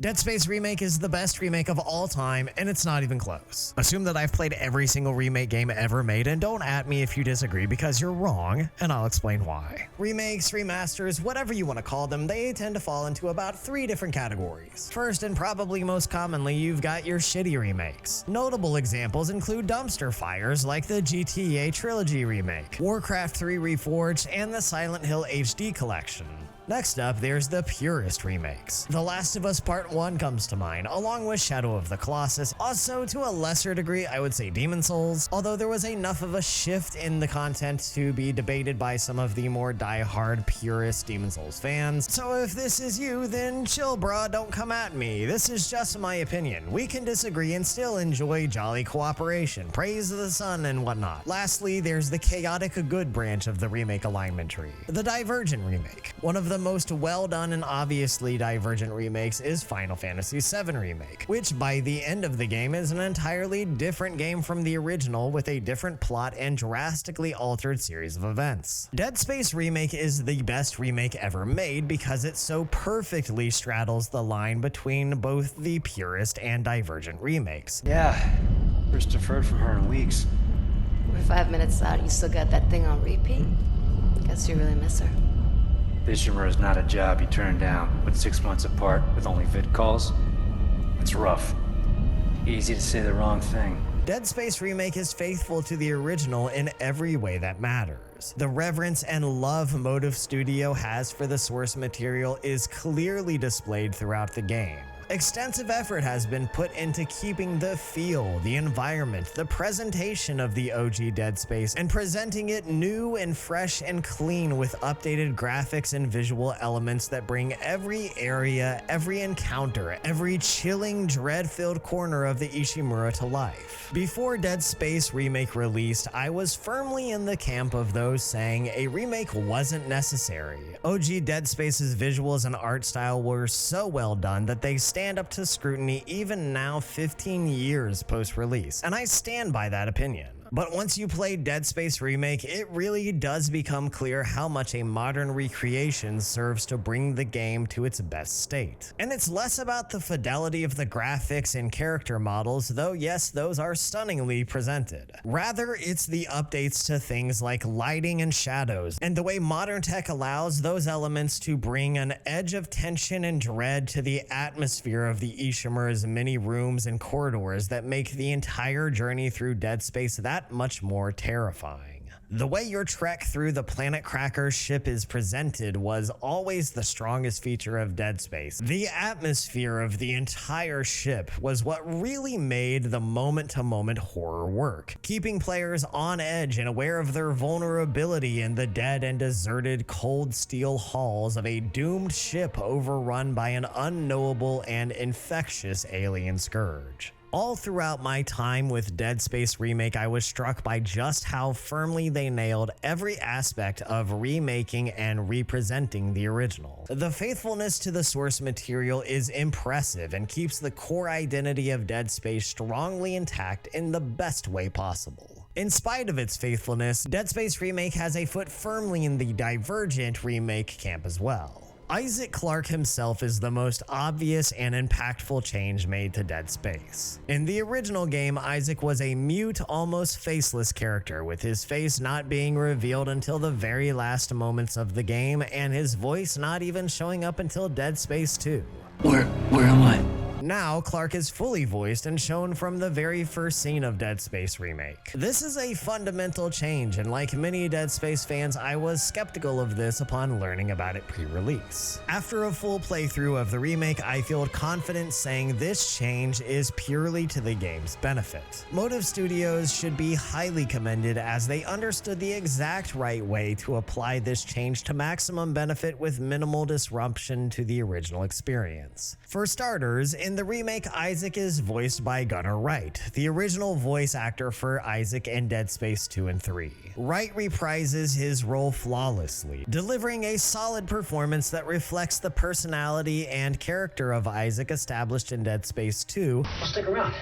Dead Space Remake is the best remake of all time, and it's not even close. Assume that I've played every single remake game ever made, and don't at me if you disagree because you're wrong, and I'll explain why. Remakes, remasters, whatever you want to call them, they tend to fall into about 3 different categories. First, and probably most commonly, you've got your shitty remakes. Notable examples include dumpster fires like the GTA Trilogy remake, Warcraft 3 Reforged, and the Silent Hill HD collection. Next up, there's the purist remakes. The Last of Us Part 1 comes to mind, along with Shadow of the Colossus. Also, to a lesser degree, I would say Demon's Souls, although there was enough of a shift in the content to be debated by some of the more die-hard purist Demon's Souls fans. So if this is you, then chill bruh, don't come at me. This is just my opinion. We can disagree and still enjoy jolly cooperation, praise the sun, and whatnot. Lastly, there's the chaotic good branch of the remake alignment tree, the Divergent remake. One of the most well-done and obviously divergent remakes is Final Fantasy VII Remake, which by the end of the game is an entirely different game from the original with a different plot and drastically altered series of events. Dead Space Remake is the best remake ever made because it so perfectly straddles the line between both the purist and divergent remakes. Yeah, first I've heard from her in weeks. We're 5 minutes out, you still got that thing on repeat? Guess you really miss her. Fishermer is not a job you turn down, but 6 months apart with only vid calls? It's rough. Easy to say the wrong thing. Dead Space Remake is faithful to the original in every way that matters. The reverence and love Motive Studio has for the source material is clearly displayed throughout the game. Extensive effort has been put into keeping the feel, the environment, the presentation of the OG Dead Space and presenting it new and fresh and clean with updated graphics and visual elements that bring every area, every encounter, every chilling, dread-filled corner of the Ishimura to life. Before Dead Space Remake released, I was firmly in the camp of those saying a remake wasn't necessary. OG Dead Space's visuals and art style were so well done that they stand up to scrutiny even now 15 years post-release, and I stand by that opinion. But once you play Dead Space Remake, it really does become clear how much a modern recreation serves to bring the game to its best state. And it's less about the fidelity of the graphics and character models, though yes, those are stunningly presented. Rather, it's the updates to things like lighting and shadows, and the way modern tech allows those elements to bring an edge of tension and dread to the atmosphere of the Ishimura's many rooms and corridors that make the entire journey through Dead Space that much more terrifying. The way your trek through the Planet Cracker's ship is presented was always the strongest feature of Dead Space. The atmosphere of the entire ship was what really made the moment-to-moment horror work, keeping players on edge and aware of their vulnerability in the dead and deserted cold steel halls of a doomed ship overrun by an unknowable and infectious alien scourge. All throughout my time with Dead Space Remake, I was struck by just how firmly they nailed every aspect of remaking and representing the original. The faithfulness to the source material is impressive and keeps the core identity of Dead Space strongly intact in the best way possible. In spite of its faithfulness, Dead Space Remake has a foot firmly in the Divergent remake camp as well. Isaac Clarke himself is the most obvious and impactful change made to Dead Space. In the original game, Isaac was a mute, almost faceless character, with his face not being revealed until the very last moments of the game, and his voice not even showing up until Dead Space 2. Where am I? Now, Clarke is fully voiced and shown from the very first scene of Dead Space Remake. This is a fundamental change, and like many Dead Space fans, I was skeptical of this upon learning about it pre-release. After a full playthrough of the remake, I feel confident saying this change is purely to the game's benefit. Motive Studios should be highly commended as they understood the exact right way to apply this change to maximum benefit with minimal disruption to the original experience. For starters, in the remake, Isaac is voiced by Gunnar Wright, the original voice actor for Isaac in Dead Space 2 and 3. Wright reprises his role flawlessly, delivering a solid performance that reflects the personality and character of Isaac established in Dead Space 2. I'll stick around.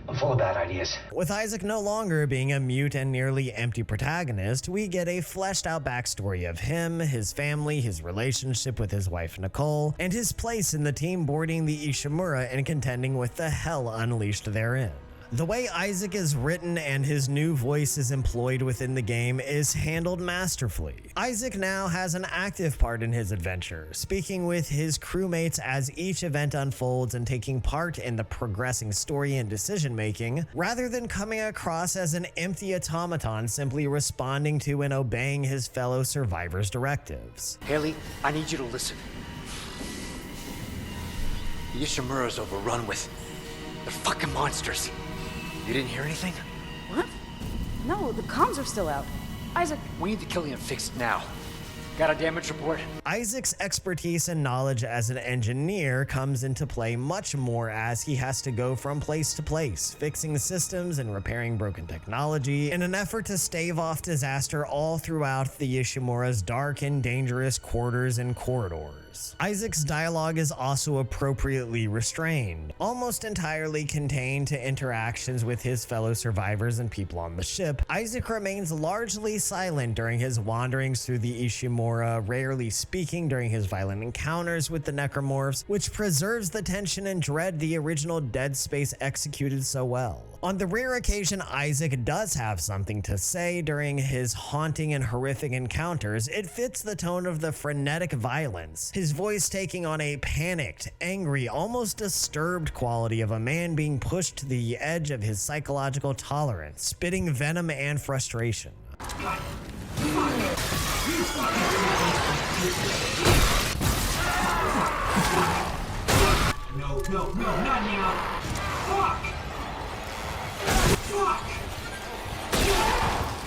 I'm full of bad ideas. With Isaac no longer being a mute and nearly empty protagonist, we get a fleshed out backstory of him, his family, his relationship with his wife Nicole, and his place in the team boarding the Ishimura and contending with the hell unleashed therein. The way Isaac is written and his new voice is employed within the game is handled masterfully. Isaac now has an active part in his adventure, speaking with his crewmates as each event unfolds and taking part in the progressing story and decision making, rather than coming across as an empty automaton simply responding to and obeying his fellow survivors' directives. Haley, I need you to listen. The Ishimura's overrun with... they're fucking monsters. You didn't hear anything? What? No, the comms are still out. Isaac... We need the Killian fixed now. Got a damage report? Isaac's expertise and knowledge as an engineer comes into play much more as he has to go from place to place, fixing systems and repairing broken technology in an effort to stave off disaster all throughout the Ishimura's dark and dangerous quarters and corridors. Isaac's dialogue is also appropriately restrained, almost entirely contained to interactions with his fellow survivors and people on the ship. Isaac remains largely silent during his wanderings through the Ishimura, rarely speaking during his violent encounters with the necromorphs, which preserves the tension and dread the original Dead Space executed so well. On the rare occasion Isaac does have something to say during his haunting and horrific encounters, it fits the tone of the frenetic violence, his voice taking on a panicked, angry, almost disturbed quality of a man being pushed to the edge of his psychological tolerance, spitting venom and frustration. No, not now. Fuck!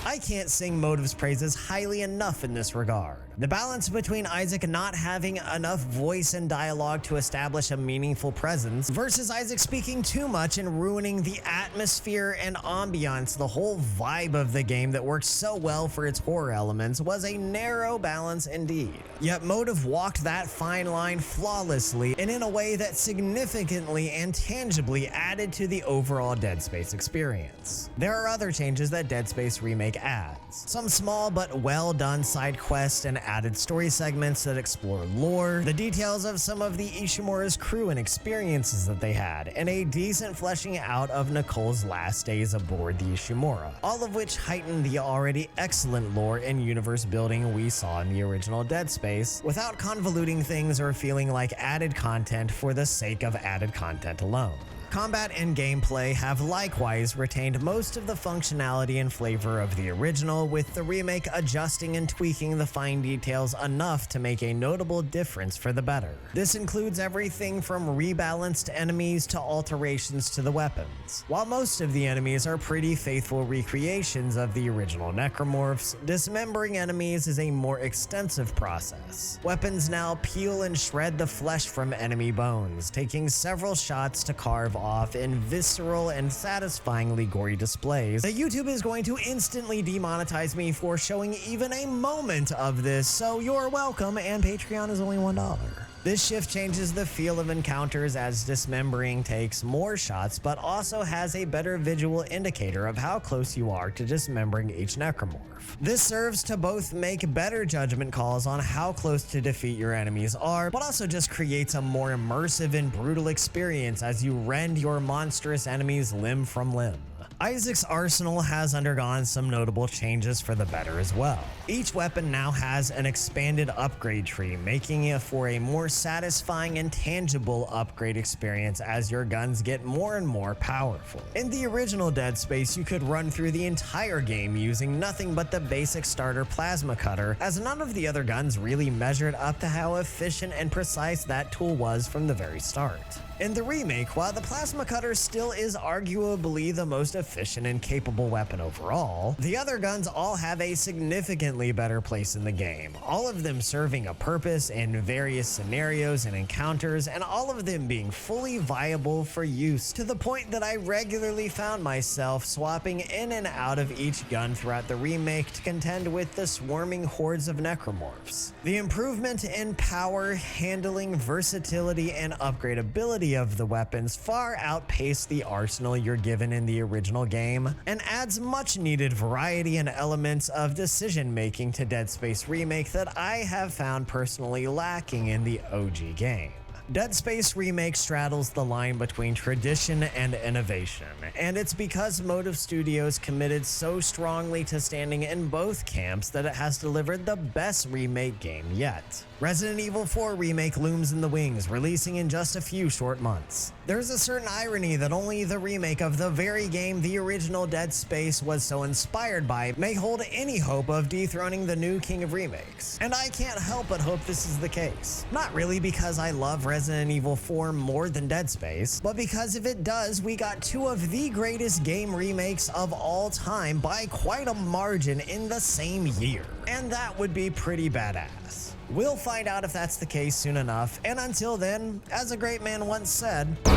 I can't sing Motive's praises highly enough in this regard. The balance between Isaac not having enough voice and dialogue to establish a meaningful presence versus Isaac speaking too much and ruining the atmosphere and ambiance, the whole vibe of the game that works so well for its horror elements, was a narrow balance indeed. Yet Motive walked that fine line flawlessly and in a way that significantly and tangibly added to the overall Dead Space experience. There are other changes that Dead Space Remake adds. Some small but well done side quests and added story segments that explore lore, the details of some of the Ishimura's crew and experiences that they had, and a decent fleshing out of Nicole's last days aboard the Ishimura, all of which heighten the already excellent lore and universe building we saw in the original Dead Space, without convoluting things or feeling like added content for the sake of added content alone. Combat and gameplay have likewise retained most of the functionality and flavor of the original, with the remake adjusting and tweaking the fine details enough to make a notable difference for the better. This includes everything from rebalanced enemies to alterations to the weapons. While most of the enemies are pretty faithful recreations of the original necromorphs, dismembering enemies is a more extensive process. Weapons now peel and shred the flesh from enemy bones, taking several shots to carve off in visceral and satisfyingly gory displays that YouTube is going to instantly demonetize me for showing even a moment of this, so you're welcome, and Patreon is only $1. This shift changes the feel of encounters as dismembering takes more shots, but also has a better visual indicator of how close you are to dismembering each necromorph. This serves to both make better judgment calls on how close to defeat your enemies are, but also just creates a more immersive and brutal experience as you rend your monstrous enemies limb from limb. Isaac's arsenal has undergone some notable changes for the better as well. Each weapon now has an expanded upgrade tree, making it for a more satisfying and tangible upgrade experience as your guns get more and more powerful. In the original Dead Space, you could run through the entire game using nothing but the basic starter plasma cutter, as none of the other guns really measured up to how efficient and precise that tool was from the very start. In the remake, while the plasma cutter still is arguably the most efficient efficient and capable weapon overall, the other guns all have a significantly better place in the game, all of them serving a purpose in various scenarios and encounters, and all of them being fully viable for use, to the point that I regularly found myself swapping in and out of each gun throughout the remake to contend with the swarming hordes of necromorphs. The improvement in power, handling, versatility, and upgradability of the weapons far outpace the arsenal you're given in the original game, and adds much needed variety and elements of decision making to Dead Space Remake that I have found personally lacking in the OG game. Dead Space Remake straddles the line between tradition and innovation, and it's because Motive Studios committed so strongly to standing in both camps that it has delivered the best remake game yet. Resident Evil 4 Remake looms in the wings, releasing in just a few short months. There's a certain irony that only the remake of the very game the original Dead Space was so inspired by may hold any hope of dethroning the new king of remakes. And I can't help but hope this is the case. Not really because I love Resident Evil 4 more than Dead Space, but because if it does, we got two of the greatest game remakes of all time by quite a margin in the same year. And that would be pretty badass. We'll find out if that's the case soon enough, and until then, as a great man once said, This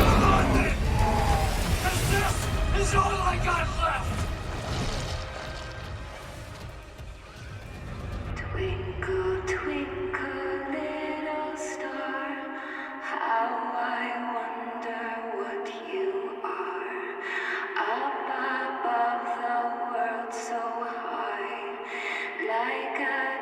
is all I got left! Twinkle, twinkle, little star, how I wonder what you are. Up above the world so high, like a